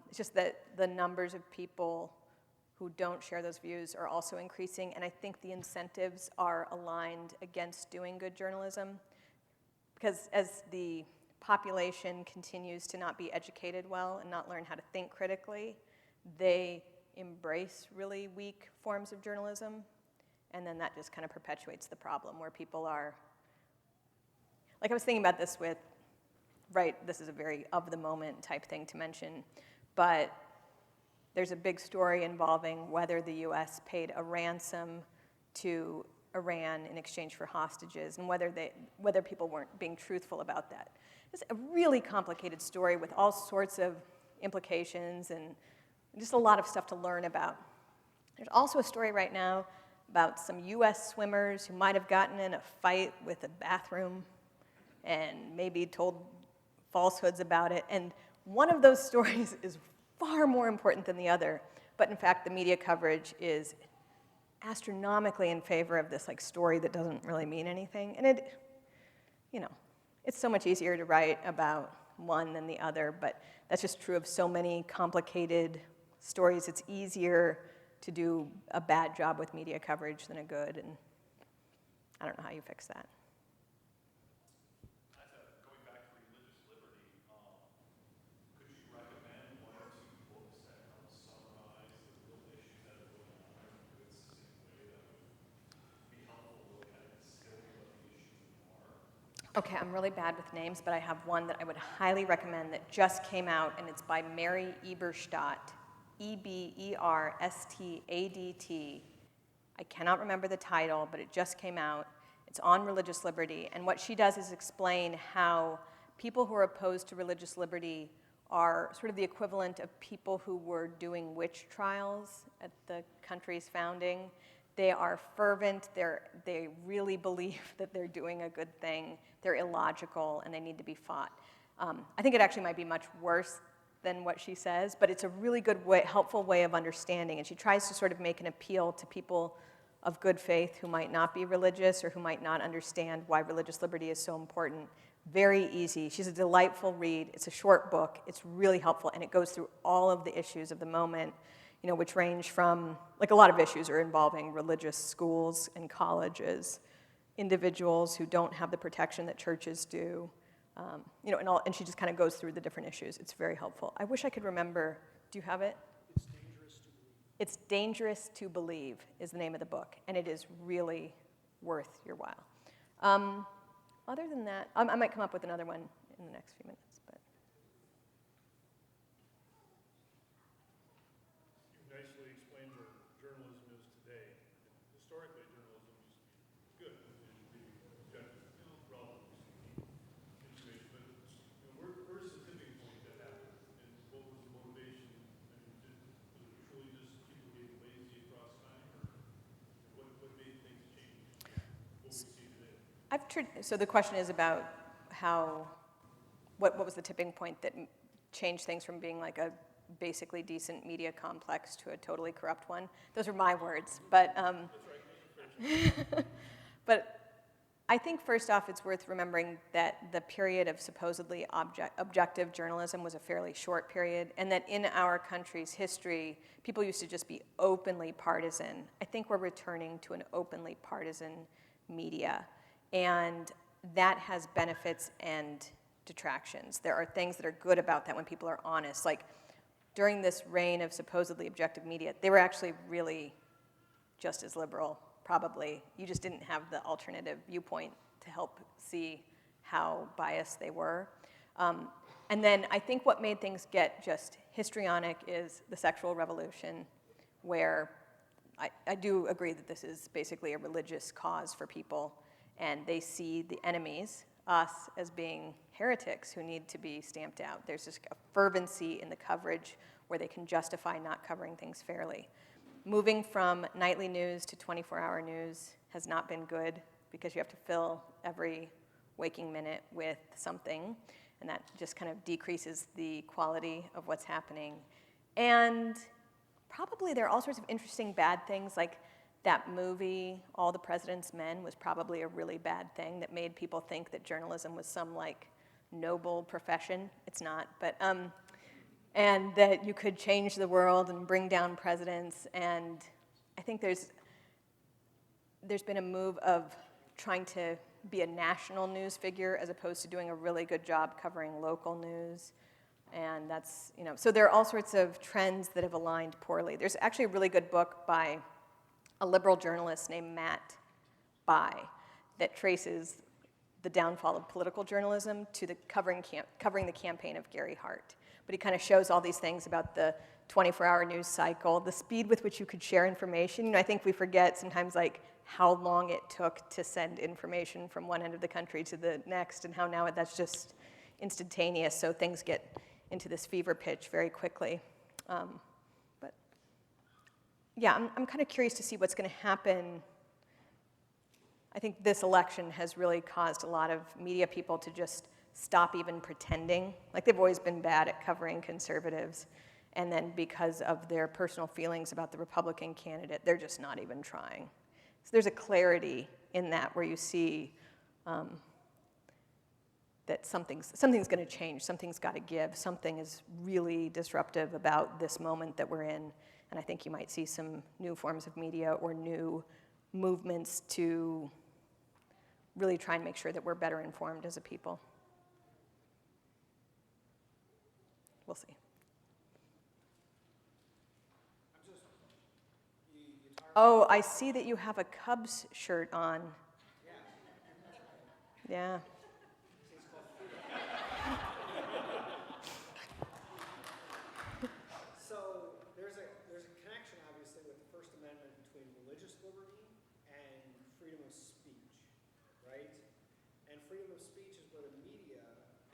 Speaker 2: It's just that the numbers of people who don't share those views are also increasing, and I think the incentives are aligned against doing good journalism, because as the population continues to not be educated well and not learn how to think critically, they embrace really weak forms of journalism, and then that just kind of perpetuates the problem where people are, like I was thinking about this with, right, this is a very of-the-moment type thing to mention, but there's a big story involving whether the US paid a ransom to Iran in exchange for hostages, and whether people weren't being truthful about that. It's a really complicated story with all sorts of implications and just a lot of stuff to learn about. There's also a story right now about some US swimmers who might have gotten in a fight with a bathroom and maybe told falsehoods about it. And one of those stories is far more important than the other. But in fact, the media coverage is astronomically in favor of this story that doesn't really mean anything. And it's so much easier to write about one than the other, but that's just true of so many complicated stories. It's easier to do a bad job with media coverage than a good, and I don't know how you fix that.
Speaker 4: Going back to religious liberty, could you recommend one or two books that help summarize the real issues that are going on in a good, succinct way that would be helpful to look at and distill what the issues are?
Speaker 2: Okay, I'm really bad with names, but I have one that I would highly recommend that just came out, and it's by Mary Eberstadt, Eberstadt. I cannot remember the title, but it just came out. It's on religious liberty, and what she does is explain how people who are opposed to religious liberty are sort of the equivalent of people who were doing witch trials at the country's founding. They are fervent, they really believe that they're doing a good thing, they're illogical, and they need to be fought. I think it actually might be much worse than what she says, but it's a really good way, helpful way of understanding, and she tries to sort of make an appeal to people of good faith who might not be religious or who might not understand why religious liberty is so important. Very easy. She's a delightful read. It's a short book. It's really helpful, and it goes through all of the issues of the moment, which range from, a lot of issues are involving religious schools and colleges, individuals who don't have the protection that churches do, and she just kind of goes through the different issues. It's very helpful. I wish I could remember. Do you have it? It's Dangerous to Believe is the name of the book, and it is really worth your while. Other than that, I might come up with another one in the next few minutes. But
Speaker 4: You've nicely explained where journalism is today. Historically, journalism is good. It is the objective, relatively speaking, information. But where's the tipping point that happened, and what was the motivation? Was it truly just people getting lazy across time, or what made things change? What we see today.
Speaker 2: so the question is about what was the tipping point that changed things from being like a basically decent media complex to a totally corrupt one? Those are my words, but but I think first off, it's worth remembering that the period of supposedly objective journalism was a fairly short period, and that in our country's history, people used to just be openly partisan. I think we're returning to an openly partisan media, and that has benefits and detractions. There are things that are good about that when people are honest. Like during this reign of supposedly objective media, they were actually really just as liberal. Probably. You just didn't have the alternative viewpoint to help see how biased they were. And then I think what made things get just histrionic is the sexual revolution, where I do agree that this is basically a religious cause for people, and they see the enemies, us, as being heretics who need to be stamped out. There's just a fervency in the coverage where they can justify not covering things fairly. Moving from nightly news to 24-hour news has not been good because you have to fill every waking minute with something, and that just kind of decreases the quality of what's happening. And probably there are all sorts of interesting bad things, like that movie, All the President's Men, was probably a really bad thing that made people think that journalism was some like noble profession. It's not, but and that you could change the world and bring down presidents. And I think there's been a move of trying to be a national news figure as opposed to doing a really good job covering local news. And that's, so there are all sorts of trends that have aligned poorly. There's actually a really good book by a liberal journalist named Matt Bai that traces the downfall of political journalism to the covering the campaign of Gary Hart. But he kind of shows all these things about the 24-hour news cycle, the speed with which you could share information. I think we forget sometimes like how long it took to send information from one end of the country to the next, and how now that's just instantaneous, so things get into this fever pitch very quickly. But yeah, I'm kind of curious to see what's going to happen. I think this election has really caused a lot of media people to just stop even pretending. Like they've always been bad at covering conservatives, and then because of their personal feelings about the Republican candidate, they're just not even trying. So there's a clarity in that where you see that something's going to change, something's got to give, something is really disruptive about this moment that we're in, and I think you might see some new forms of media or new movements to really try and make sure that we're better informed as a people. We'll see. Oh, I see that you have a Cubs shirt on. Yeah.
Speaker 3: So there's a connection, obviously, with the First Amendment between religious liberty and freedom of speech, right? And freedom of speech is where the media,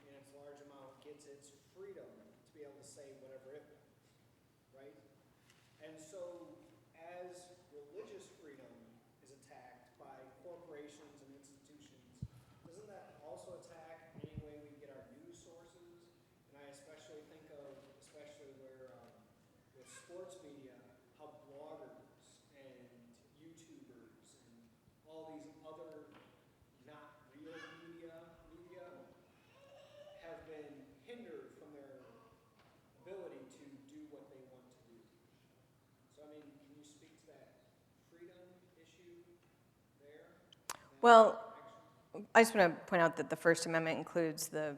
Speaker 3: in its large amount, gets its freedom to be able to say whatever it wants, right? And so as religious freedom is attacked by corporations and institutions, doesn't that also attack any way we get our news sources? And I especially think of, especially where with sports media, how bloggers and YouTubers and all these other not real media have been hindered from their ability to do what they want to do. So, I mean, can you speak to that freedom issue there?
Speaker 2: Well, I just want to point out that the First Amendment includes the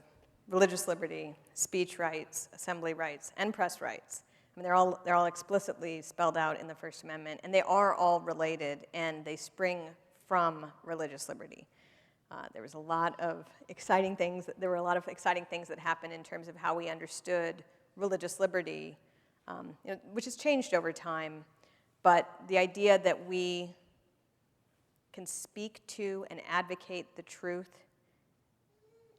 Speaker 2: religious liberty, speech rights, assembly rights, and press rights. I mean, they're all explicitly spelled out in the First Amendment, and they are all related, and they spring from religious liberty. There were a lot of exciting things that happened in terms of how we understood religious liberty, which has changed over time. But the idea that we can speak to and advocate the truth,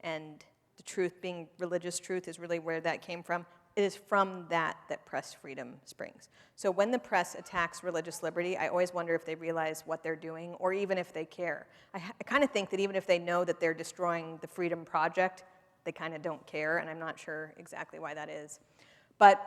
Speaker 2: and the truth being religious truth is really where that came from. It is from that press freedom springs. So when the press attacks religious liberty, I always wonder if they realize what they're doing, or even if they care. I kind of think that even if they know that they're destroying the Freedom Project, they kind of don't care, and I'm not sure exactly why that is. But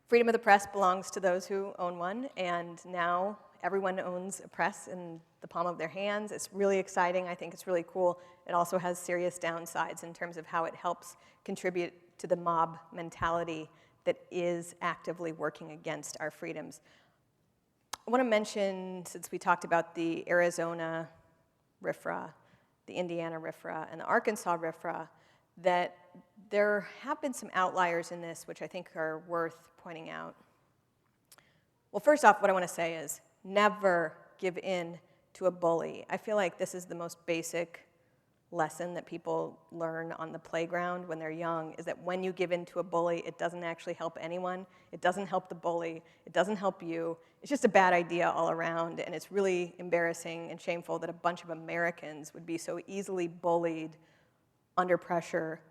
Speaker 2: freedom of the press belongs to those who own one, and now everyone owns a press in the palm of their hands. It's really exciting. I think it's really cool. It also has serious downsides in terms of how it helps contribute to the mob mentality that is actively working against our freedoms. I want to mention, since we talked about the Arizona RFRA, the Indiana RFRA, and the Arkansas RFRA, that there have been some outliers in this which I think are worth pointing out. Well, first off, what I want to say is never give in to a bully. I feel like this is the most basic lesson that people learn on the playground when they're young, is that when you give in to a bully, it doesn't actually help anyone. It doesn't help the bully. It doesn't help you. It's just a bad idea all around, and it's really embarrassing and shameful that a bunch of Americans would be so easily bullied under pressure.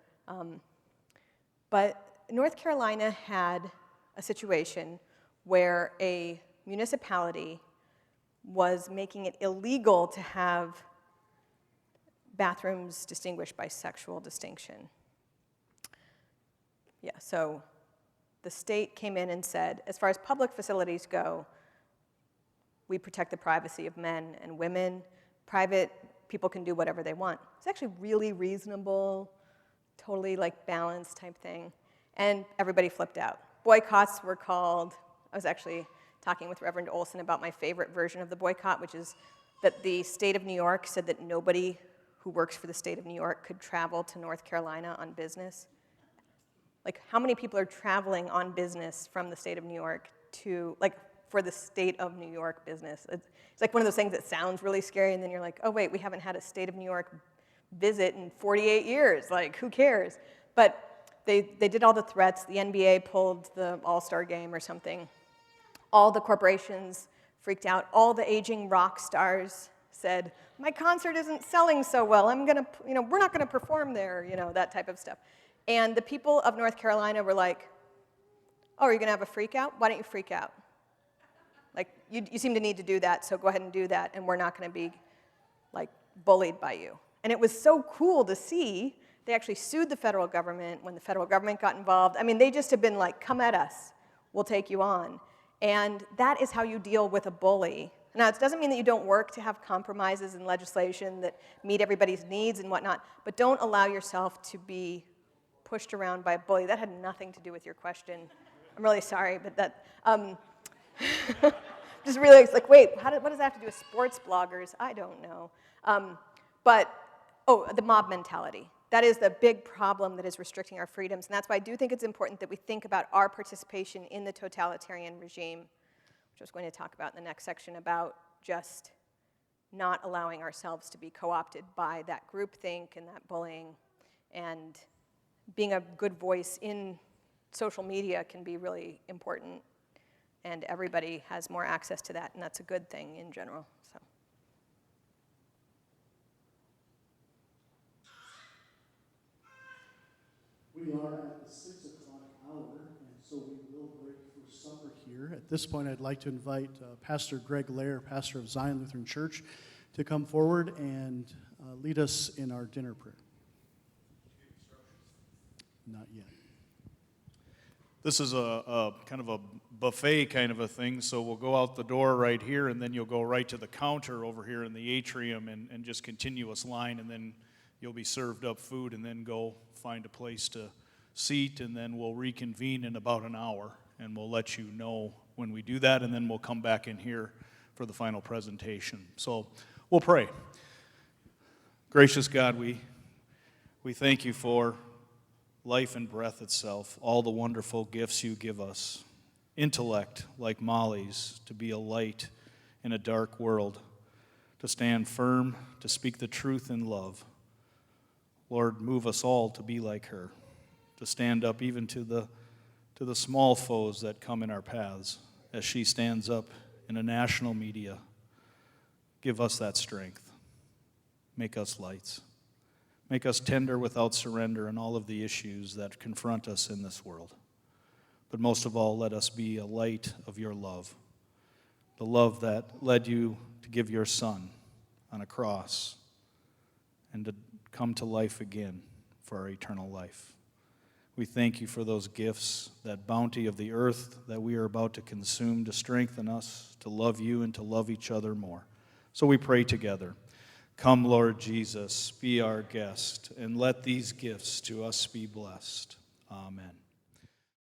Speaker 2: But North Carolina had a situation where a municipality was making it illegal to have bathrooms distinguished by sexual distinction. Yeah, so the state came in and said, as far as public facilities go, we protect the privacy of men and women. Private people can do whatever they want. It's actually really reasonable, totally like balanced type thing. And everybody flipped out. Boycotts were called. I was actually talking with Reverend Olson about my favorite version of the boycott, which is that the state of New York said that nobody who works for the state of New York could travel to North Carolina on business. Like, how many people are traveling on business from the state of New York to, like, for the state of New York business? It's like one of those things that sounds really scary, and then you're like, oh, wait, we haven't had a state of New York visit in 48 years. Like, who cares? But they did all the threats. The NBA pulled the All-Star game or something. All the corporations freaked out. All the aging rock stars said, my concert isn't selling so well. We're not gonna perform there, that type of stuff. And the people of North Carolina were like, oh, are you gonna have a freak out? Why don't you freak out? Like, you seem to need to do that, so go ahead and do that, and we're not gonna be, like, bullied by you. And it was so cool to see. They actually sued the federal government when the federal government got involved. I mean, they just have been like, come at us, we'll take you on. And that is how you deal with a bully. Now, it doesn't mean that you don't work to have compromises in legislation that meet everybody's needs and whatnot, but don't allow yourself to be pushed around by a bully. That had nothing to do with your question. I'm really sorry, but that, just realized, like, wait, what does that have to do with sports bloggers? I don't know. The mob mentality. That is the big problem that is restricting our freedoms, and that's why I do think it's important that we think about our participation in the totalitarian regime, which I was going to talk about in the next section, about just not allowing ourselves to be co-opted by that groupthink and that bullying, and being a good voice in social media can be really important, and everybody has more access to that, and that's a good thing in general. So.
Speaker 1: We are at the 6 o'clock hour, and so we will break for supper here. At this point, I'd like to invite Pastor Greg Lair, pastor of Zion Lutheran Church, to come forward and lead us in our dinner prayer. Not yet.
Speaker 4: This is a kind of a buffet kind of a thing, so we'll go out the door right here, and then you'll go right to the counter over here in the atrium and just continuous line, and then you'll be served up food, and then go find a place to seat, and then we'll reconvene in about an hour, and we'll let you know when we do that, and then we'll come back in here for the final presentation. So we'll pray. Gracious God, we thank you for life and breath itself, all the wonderful gifts you give us, intellect like Mollie's, to be a light in a dark world, to stand firm, to speak the truth in love. Lord, move us all to be like her, to stand up even to the small foes that come in our paths as she stands up in a national media. Give us that strength. Make us lights. Make us tender without surrender in all of the issues that confront us in this world. But most of all, let us be a light of your love, the love that led you to give your Son on a cross and to come to life again for our eternal life. We thank you for those gifts, that bounty of the earth that we are about to consume, to strengthen us, to love you and to love each other more.
Speaker 5: So we pray together. Come, Lord Jesus, be our guest, and let these gifts to us be blessed. Amen.